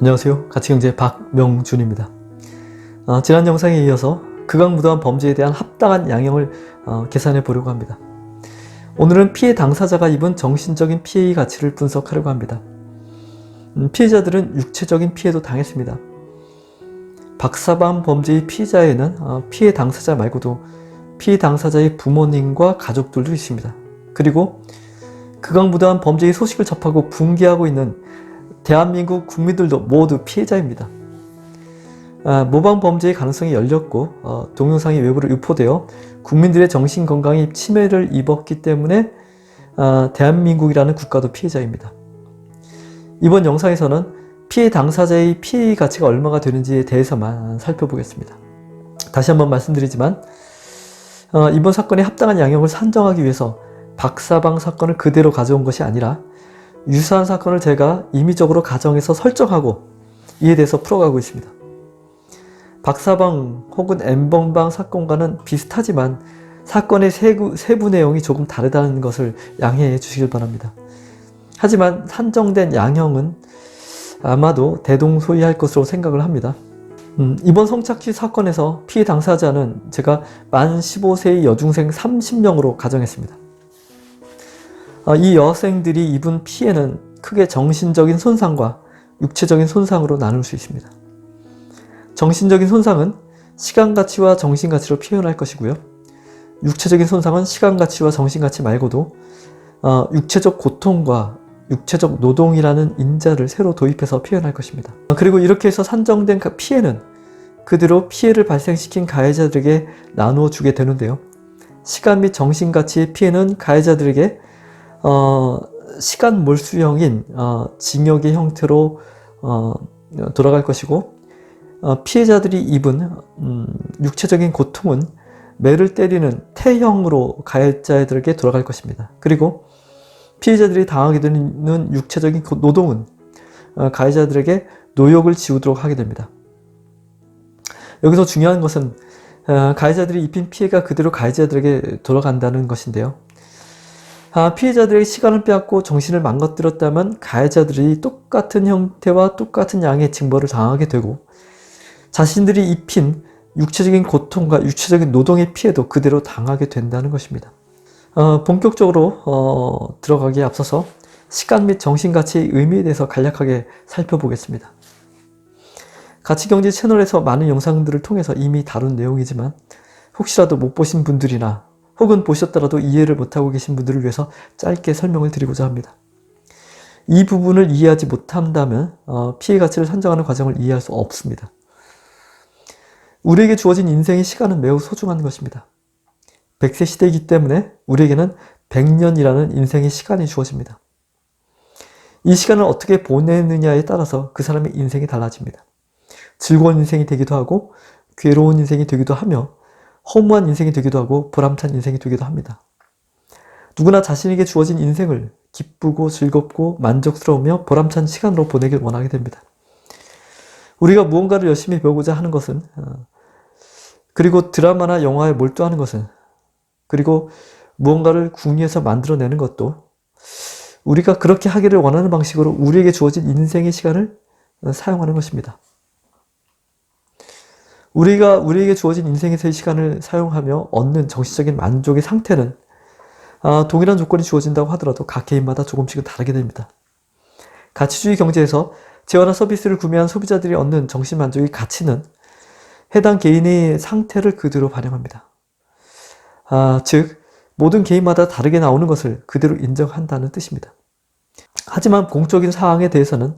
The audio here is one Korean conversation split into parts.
안녕하세요. 가치경제 박명준입니다. 지난 영상에 이어서 극악무도한 범죄에 대한 합당한 양형을 계산해 보려고 합니다. 오늘은 피해 당사자가 입은 정신적인 피해의 가치를 분석하려고 합니다. 피해자들은 육체적인 피해도 당했습니다. 박사방 범죄의 피해자에는 피해 당사자 말고도 피해 당사자의 부모님과 가족들도 있습니다. 그리고 극악무도한 범죄의 소식을 접하고 붕괴하고 있는 대한민국 국민들도 모두 피해자입니다. 모방 범죄의 가능성이 열렸고 동영상이 외부로 유포되어 국민들의 정신건강이 침해를 입었기 때문에 대한민국이라는 국가도 피해자입니다. 이번 영상에서는 피해 당사자의 피해의 가치가 얼마가 되는지에 대해서만 살펴보겠습니다. 다시 한번 말씀드리지만 이번 사건의 합당한 양형을 산정하기 위해서 박사방 사건을 그대로 가져온 것이 아니라 유사한 사건을 제가 임의적으로 가정해서 설정하고 이에 대해서 풀어가고 있습니다. 박사방 혹은 N번방 사건과는 비슷하지만 사건의 세부 내용이 조금 다르다는 것을 양해해 주시길 바랍니다. 하지만 산정된 양형은 아마도 대동소이할 것으로 생각을 합니다. 이번 성착취 사건에서 피해 당사자는 제가 만 15세의 여중생 30명으로 가정했습니다. 이 여학생들이 입은 피해는 크게 정신적인 손상과 육체적인 손상으로 나눌 수 있습니다. 정신적인 손상은 시간가치와 정신가치로 표현할 것이고요. 육체적인 손상은 시간가치와 정신가치 말고도 육체적 고통과 육체적 노동이라는 인자를 새로 도입해서 표현할 것입니다. 그리고 이렇게 해서 산정된 피해는 그대로 피해를 발생시킨 가해자들에게 나누어 주게 되는데요. 시간 및 정신가치의 피해는 가해자들에게 시간 몰수형인 징역의 형태로 돌아갈 것이고 피해자들이 입은 육체적인 고통은 매를 때리는 태형으로 가해자들에게 돌아갈 것입니다. 그리고 피해자들이 당하게 되는 육체적인 노동은 가해자들에게 노역을 지우도록 하게 됩니다. 여기서 중요한 것은 가해자들이 입힌 피해가 그대로 가해자들에게 돌아간다는 것인데요. 피해자들에게 시간을 빼앗고 정신을 망가뜨렸다면 가해자들이 똑같은 형태와 똑같은 양의 징벌을 당하게 되고 자신들이 입힌 육체적인 고통과 육체적인 노동의 피해도 그대로 당하게 된다는 것입니다. 본격적으로 들어가기에 앞서서 시간 및 정신가치의 의미에 대해서 간략하게 살펴보겠습니다. 가치경제 채널에서 많은 영상들을 통해서 이미 다룬 내용이지만 혹시라도 못 보신 분들이나 혹은 보셨더라도 이해를 못하고 계신 분들을 위해서 짧게 설명을 드리고자 합니다. 이 부분을 이해하지 못한다면 피해 가치를 산정하는 과정을 이해할 수 없습니다. 우리에게 주어진 인생의 시간은 매우 소중한 것입니다. 100세 시대이기 때문에 우리에게는 100년이라는 인생의 시간이 주어집니다. 이 시간을 어떻게 보내느냐에 따라서 그 사람의 인생이 달라집니다. 즐거운 인생이 되기도 하고 괴로운 인생이 되기도 하며 허무한 인생이 되기도 하고 보람찬 인생이 되기도 합니다. 누구나 자신에게 주어진 인생을 기쁘고 즐겁고 만족스러우며 보람찬 시간으로 보내길 원하게 됩니다. 우리가 무언가를 열심히 배우고자 하는 것은 그리고 드라마나 영화에 몰두하는 것은 그리고 무언가를 궁리해서 만들어내는 것도 우리가 그렇게 하기를 원하는 방식으로 우리에게 주어진 인생의 시간을 사용하는 것입니다. 우리에게 주어진 인생에서의 시간을 사용하며 얻는 정신적인 만족의 상태는 동일한 조건이 주어진다고 하더라도 각 개인마다 조금씩은 다르게 됩니다. 가치주의 경제에서 재화나 서비스를 구매한 소비자들이 얻는 정신만족의 가치는 해당 개인의 상태를 그대로 반영합니다. 즉 모든 개인마다 다르게 나오는 것을 그대로 인정한다는 뜻입니다. 하지만 공적인 사항에 대해서는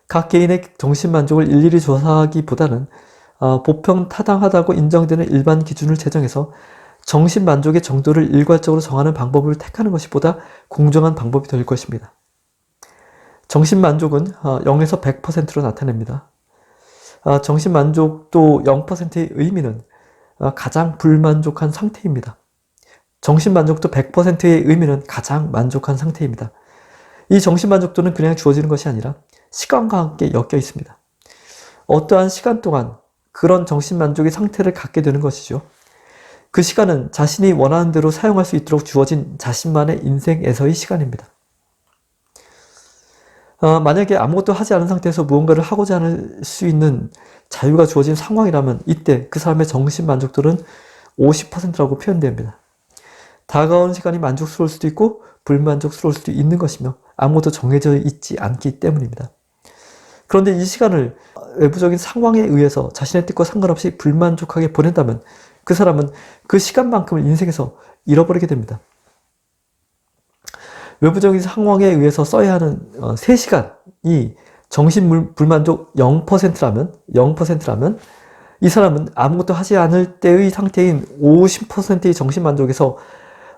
각 개인의 정신만족을 일일이 조사하기보다는 보편타당하다고 인정되는 일반 기준을 제정해서 정신만족의 정도를 일괄적으로 정하는 방법을 택하는 것이 보다 공정한 방법이 될 것입니다. 정신만족은 0에서 100%로 나타냅니다. 정신만족도 0%의 의미는 가장 불만족한 상태입니다. 정신만족도 100%의 의미는 가장 만족한 상태입니다. 이 정신만족도는 그냥 주어지는 것이 아니라 시간과 함께 엮여 있습니다. 어떠한 시간 동안 그런 정신만족의 상태를 갖게 되는 것이죠. 그 시간은 자신이 원하는 대로 사용할 수 있도록 주어진 자신만의 인생에서의 시간입니다. 만약에 아무것도 하지 않은 상태에서 무언가를 하고자 할 수 있는 자유가 주어진 상황이라면 이때 그 사람의 정신 만족도는 50%라고 표현됩니다. 다가오는 시간이 만족스러울 수도 있고 불만족스러울 수도 있는 것이며 아무것도 정해져 있지 않기 때문입니다. 그런데 이 시간을 외부적인 상황에 의해서 자신의 뜻과 상관없이 불만족하게 보낸다면 그 사람은 그 시간만큼을 인생에서 잃어버리게 됩니다. 외부적인 상황에 의해서 써야 하는 3시간이 정신 불만족 0%라면 이 사람은 아무것도 하지 않을 때의 상태인 50%의 정신 만족에서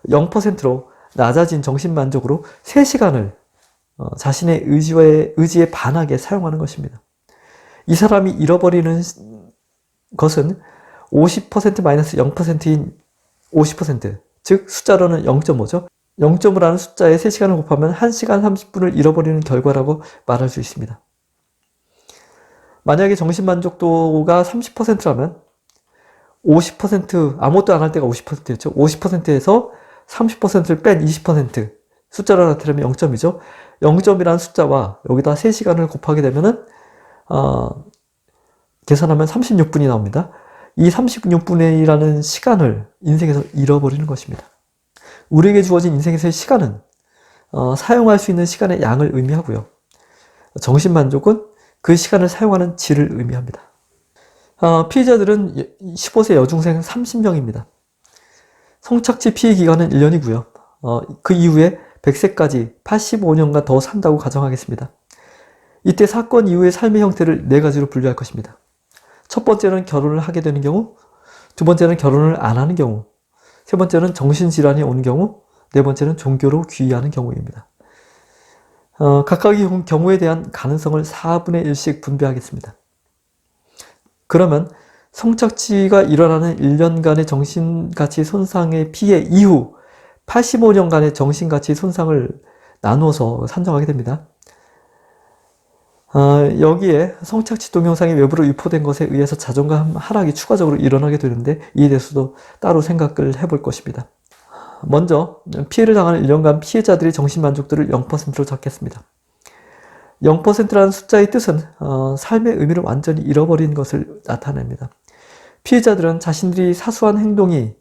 0%로 낮아진 정신 만족으로 3시간을 자신의 의지에 반하게 사용하는 것입니다. 이 사람이 잃어버리는 것은 50% 마이너스 0%인 50%, 즉 숫자로는 0.5죠. 0.5라는 숫자에 3시간을 곱하면 1시간 30분을 잃어버리는 결과라고 말할 수 있습니다. 만약에 정신만족도가 30%라면 50%, 아무것도 안 할 때가 50%였죠. 50%에서 30%를 뺀 20%, 숫자로 나타내면 0점이죠. 0점이라는 숫자와 여기다 3시간을 곱하게 되면은, 계산하면 36분이 나옵니다. 이 36분이라는 시간을 인생에서 잃어버리는 것입니다. 우리에게 주어진 인생에서의 시간은 사용할 수 있는 시간의 양을 의미하고요. 정신만족은 그 시간을 사용하는 질을 의미합니다. 피해자들은 15세 여중생 30명입니다. 성착취 피해 기간은 1년이고요. 그 이후에 100세까지 85년간 더 산다고 가정하겠습니다. 이때 사건 이후의 삶의 형태를 4가지로 분류할 것입니다. 첫 번째는 결혼을 하게 되는 경우, 두 번째는 결혼을 안 하는 경우, 세 번째는 정신질환이 오는 경우, 네 번째는 종교로 귀의하는 경우입니다. 각각의 경우에 대한 가능성을 4분의 1씩 분배하겠습니다. 그러면 성착취가 일어나는 1년간의 정신가치 손상의 피해 이후 85년간의 정신가치 손상을 나누어서 산정하게 됩니다. 여기에 성착취 동영상이 외부로 유포된 것에 의해서 자존감 하락이 추가적으로 일어나게 되는데 이에 대해서도 따로 생각을 해볼 것입니다. 먼저 피해를 당하는 1년간 피해자들의 정신만족도를 0%로 잡겠습니다. 0%라는 숫자의 뜻은 삶의 의미를 완전히 잃어버린 것을 나타냅니다. 피해자들은 자신들이 사소한 행동이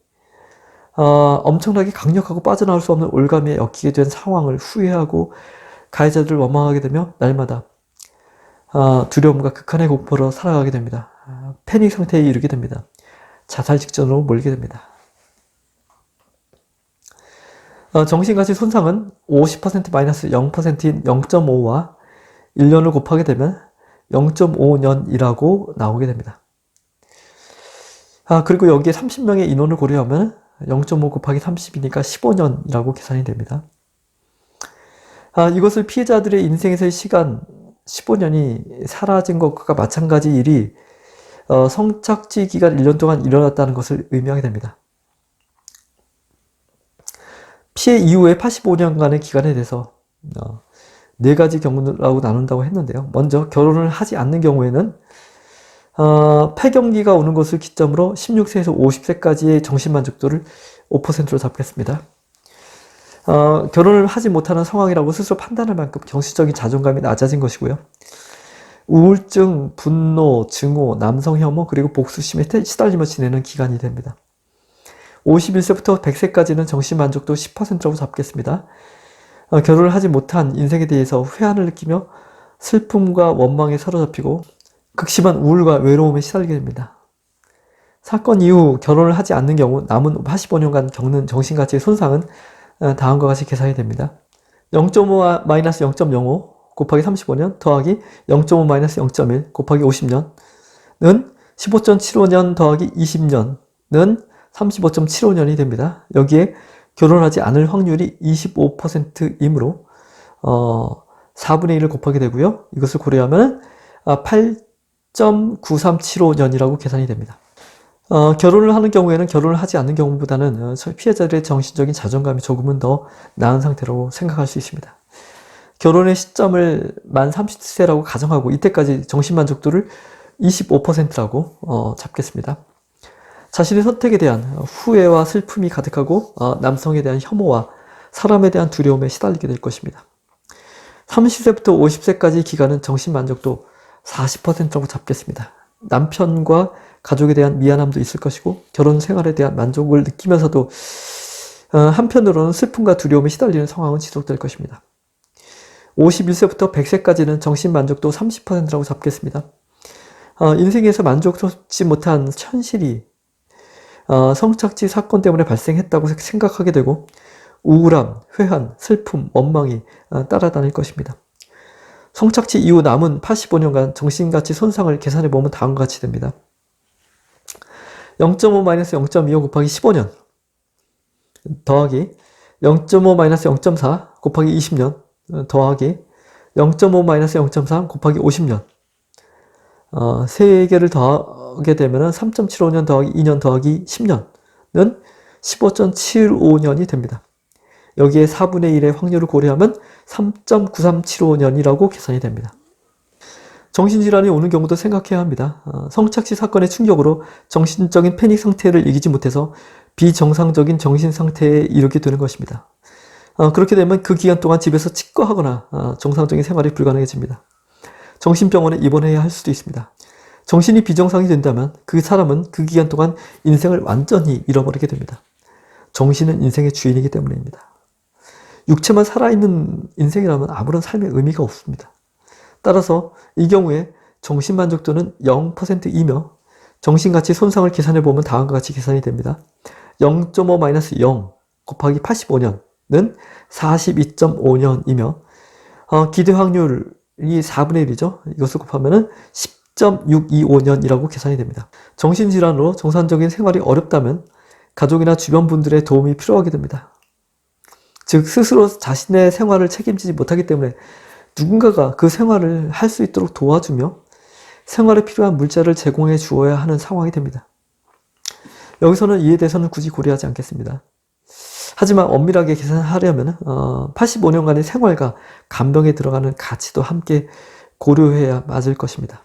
엄청나게 강력하고 빠져나올 수 없는 올가미에 엮이게 된 상황을 후회하고 가해자들을 원망하게 되며 날마다 두려움과 극한의 공포로 살아가게 됩니다. 패닉 상태에 이르게 됩니다. 자살 직전으로 몰게 됩니다. 정신가치 손상은 50% 마이너스 0%인 0.5와 1년을 곱하게 되면 0.5년이라고 나오게 됩니다. 그리고 여기에 30명의 인원을 고려하면 0.5 곱하기 30이니까 15년이라고 계산이 됩니다. 이것을 피해자들의 인생에서의 시간 15년이 사라진 것과 마찬가지 일이 성착취 기간 1년 동안 일어났다는 것을 의미하게 됩니다. 피해 이후의 85년간의 기간에 대해서 4가지 경우라고 나눈다고 했는데요. 먼저 결혼을 하지 않는 경우에는 폐경기가 오는 것을 기점으로 16세에서 50세까지의 정신만족도를 5%로 잡겠습니다. 결혼을 하지 못하는 상황이라고 스스로 판단할 만큼 정신적인 자존감이 낮아진 것이고요. 우울증, 분노, 증오, 남성 혐오, 그리고 복수심에 시달리며 지내는 기간이 됩니다. 51세부터 100세까지는 정신만족도 10%라고 잡겠습니다. 결혼을 하지 못한 인생에 대해서 회한을 느끼며 슬픔과 원망에 사로잡히고 극심한 우울과 외로움에 시달리게 됩니다. 사건 이후 결혼을 하지 않는 경우 남은 85년간 겪는 정신가치의 손상은 다음과 같이 계산이 됩니다. 0.5 마이너스 0.05 곱하기 35년 더하기 0.5 마이너스 0.1 곱하기 50년은 15.75년 더하기 20년은 35.75년이 됩니다. 여기에 결혼하지 않을 확률이 25%이므로 4분의 1을 곱하게 되고요. 이것을 고려하면 8.9375년이라고 계산이 됩니다. 결혼을 하는 경우에는 결혼을 하지 않는 경우보다는 피해자들의 정신적인 자존감이 조금은 더 나은 상태로 생각할 수 있습니다. 결혼의 시점을 만 30세라고 가정하고 이때까지 정신만족도를 25%라고 잡겠습니다. 자신의 선택에 대한 후회와 슬픔이 가득하고 남성에 대한 혐오와 사람에 대한 두려움에 시달리게 될 것입니다. 30세부터 50세까지 기간은 정신만족도 40%라고 잡겠습니다. 남편과 가족에 대한 미안함도 있을 것이고 결혼 생활에 대한 만족을 느끼면서도 한편으로는 슬픔과 두려움에 시달리는 상황은 지속될 것입니다. 51세부터 100세까지는 정신만족도 30%라고 잡겠습니다. 인생에서 만족스럽지 못한 현실이 성착취 사건 때문에 발생했다고 생각하게 되고 우울함, 회한, 슬픔, 원망이 따라다닐 것입니다. 성착취 이후 남은 85년간 정신가치 손상을 계산해 보면 다음과 같이 됩니다. 0.5-0.25 곱하기 15년 더하기 0.5-0.4 곱하기 20년 더하기 0.5-0.3 곱하기 50년 3개를 더하게 되면 3.75년 더하기 2년 더하기 10년은 15.75년이 됩니다. 여기에 4분의 1의 확률을 고려하면 3.9375년이라고 계산이 됩니다. 정신질환이 오는 경우도 생각해야 합니다. 성착취 사건의 충격으로 정신적인 패닉 상태를 이기지 못해서 비정상적인 정신 상태에 이르게 되는 것입니다. 그렇게 되면 그 기간 동안 집에서 치과하거나 정상적인 생활이 불가능해집니다. 정신병원에 입원해야 할 수도 있습니다. 정신이 비정상이 된다면 그 사람은 그 기간 동안 인생을 완전히 잃어버리게 됩니다. 정신은 인생의 주인이기 때문입니다. 육체만 살아있는 인생이라면 아무런 삶의 의미가 없습니다. 따라서 이 경우에 정신만족도는 0%이며 정신가치 손상을 계산해보면 다음과 같이 계산이 됩니다. 0.5-0 곱하기 85년은 42.5년이며 기대 확률이 4분의 1이죠. 이것을 곱하면 10.625년이라고 계산이 됩니다. 정신질환으로 정상적인 생활이 어렵다면 가족이나 주변 분들의 도움이 필요하게 됩니다. 즉 스스로 자신의 생활을 책임지지 못하기 때문에 누군가가 그 생활을 할 수 있도록 도와주며 생활에 필요한 물자를 제공해 주어야 하는 상황이 됩니다. 여기서는 이에 대해서는 굳이 고려하지 않겠습니다. 하지만 엄밀하게 계산하려면 85년간의 생활과 간병에 들어가는 가치도 함께 고려해야 맞을 것입니다.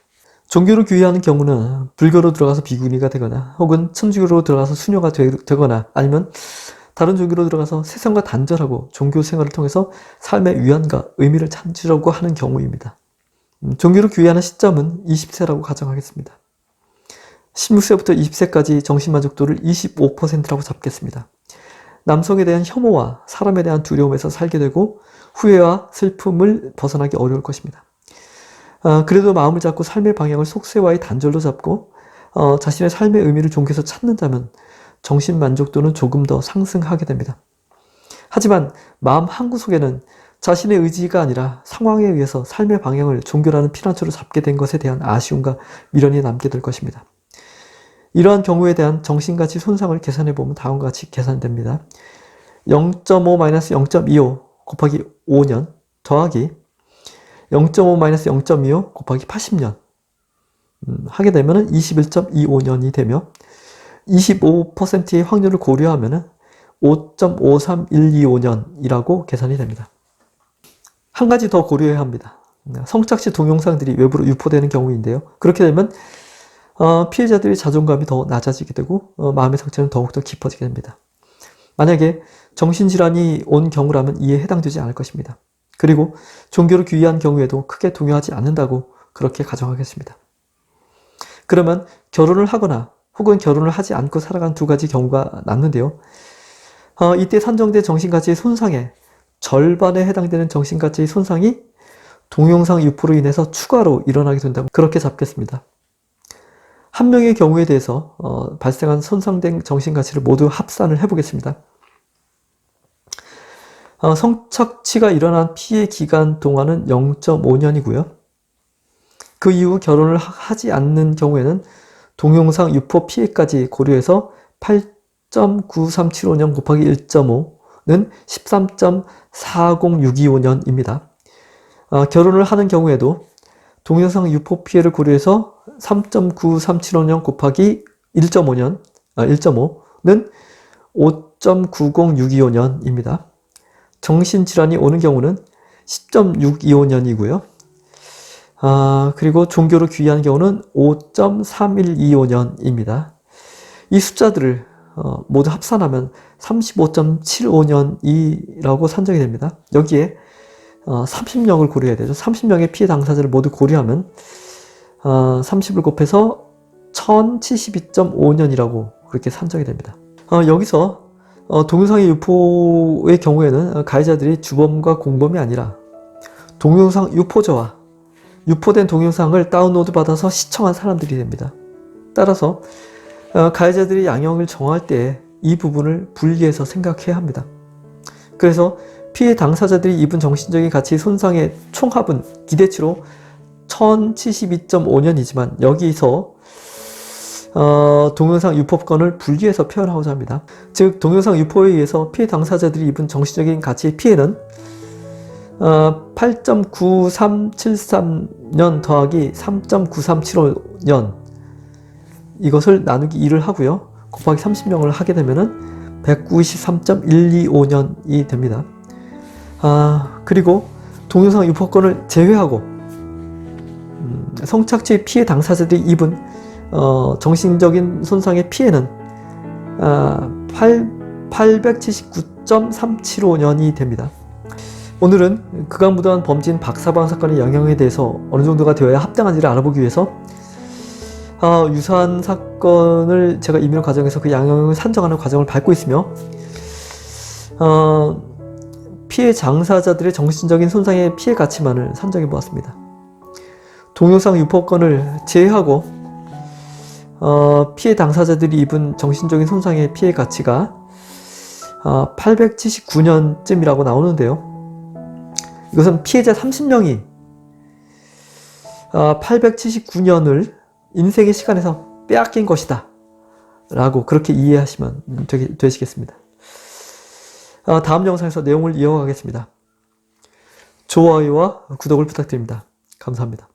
종교를 규율하는 경우는 불교로 들어가서 비구니가 되거나 혹은 천주교로 들어가서 수녀가 되거나 아니면 다른 종교로 들어가서 세상과 단절하고 종교 생활을 통해서 삶의 위안과 의미를 찾으려고 하는 경우입니다. 종교를 규율하는 시점은 20세라고 가정하겠습니다. 16세부터 20세까지 정신만족도를 25%라고 잡겠습니다. 남성에 대한 혐오와 사람에 대한 두려움에서 살게 되고 후회와 슬픔을 벗어나기 어려울 것입니다. 그래도 마음을 잡고 삶의 방향을 속세와의 단절로 잡고 자신의 삶의 의미를 종교에서 찾는다면 정신 만족도는 조금 더 상승하게 됩니다. 하지만 마음 한구석에는 자신의 의지가 아니라 상황에 의해서 삶의 방향을 종교라는 피난처로 잡게 된 것에 대한 아쉬움과 미련이 남게 될 것입니다. 이러한 경우에 대한 정신가치 손상을 계산해보면 다음과 같이 계산됩니다. 0.5-0.25 곱하기 5년 더하기 0.5-0.25 곱하기 80년 하게 되면 21.25년이 되며 25%의 확률을 고려하면 5.53125년이라고 계산이 됩니다. 한 가지 더 고려해야 합니다. 성착취 동영상들이 외부로 유포되는 경우인데요. 그렇게 되면 피해자들의 자존감이 더 낮아지게 되고 마음의 상처는 더욱더 깊어지게 됩니다. 만약에 정신질환이 온 경우라면 이에 해당되지 않을 것입니다. 그리고 종교를 규율한 경우에도 크게 동요하지 않는다고 그렇게 가정하겠습니다. 그러면 결혼을 하거나 혹은 결혼을 하지 않고 살아간 두 가지 경우가 남는데요. 이때 산정된 정신가치의 손상의 절반에 해당되는 정신가치의 손상이 동영상 유포로 인해서 추가로 일어나게 된다고 그렇게 잡겠습니다. 한 명의 경우에 대해서 발생한 손상된 정신가치를 모두 합산을 해보겠습니다. 성착취가 일어난 피해 기간 동안은 0.5년이고요. 그 이후 결혼을 하지 않는 경우에는 동영상 유포 피해까지 고려해서 8.9375년 곱하기 1.5는 13.40625년입니다. 결혼을 하는 경우에도 동영상 유포 피해를 고려해서 3.9375년 곱하기 1.5는 5.90625년입니다. 정신질환이 오는 경우는 10.625년이고요. 그리고 종교를 규율한 경우는 5.3125년입니다. 이 숫자들을 모두 합산하면 35.75년이라고 산정이 됩니다. 여기에 30명을 고려해야 되죠. 30명의 피해 당사자를 모두 고려하면 30을 곱해서 1072.5년이라고 그렇게 산정이 됩니다. 여기서 동영상의 유포의 경우에는 가해자들이 주범과 공범이 아니라 동영상 유포자와 유포된 동영상을 다운로드 받아서 시청한 사람들이 됩니다. 따라서 가해자들이 양형을 정할 때 이 부분을 분리해서 생각해야 합니다. 그래서 피해 당사자들이 입은 정신적인 가치 손상의 총합은 기대치로 1072.5년이지만 여기서 동영상 유포건을 분리해서 표현하고자 합니다. 즉 동영상 유포에 의해서 피해 당사자들이 입은 정신적인 가치의 피해는 8.9373년 더하기 3.9375년 이것을 나누기 2를 하고요. 곱하기 30명을 하게 되면은 193.125년이 됩니다. 그리고 동영상 유포건을 제외하고 성착취 피해 당사자들이 입은 정신적인 손상의 피해는 879.375년이 됩니다. 오늘은 극악무도한 범죄인 박사방 사건의 양형에 대해서 어느 정도가 되어야 합당한지를 알아보기 위해서 유사한 사건을 제가 임명 과정에서 그 양형을 산정하는 과정을 밟고 있으며 피해 당사자들의 정신적인 손상의 피해 가치만을 산정해 보았습니다. 동영상 유포건을 제외하고 피해 당사자들이 입은 정신적인 손상의 피해 가치가 879년쯤이라고 나오는데요. 이것은 피해자 30명이 879년을 인생의 시간에서 빼앗긴 것이다 라고 그렇게 이해하시면 되시겠습니다. 다음 영상에서 내용을 이어가겠습니다. 좋아요와 구독을 부탁드립니다. 감사합니다.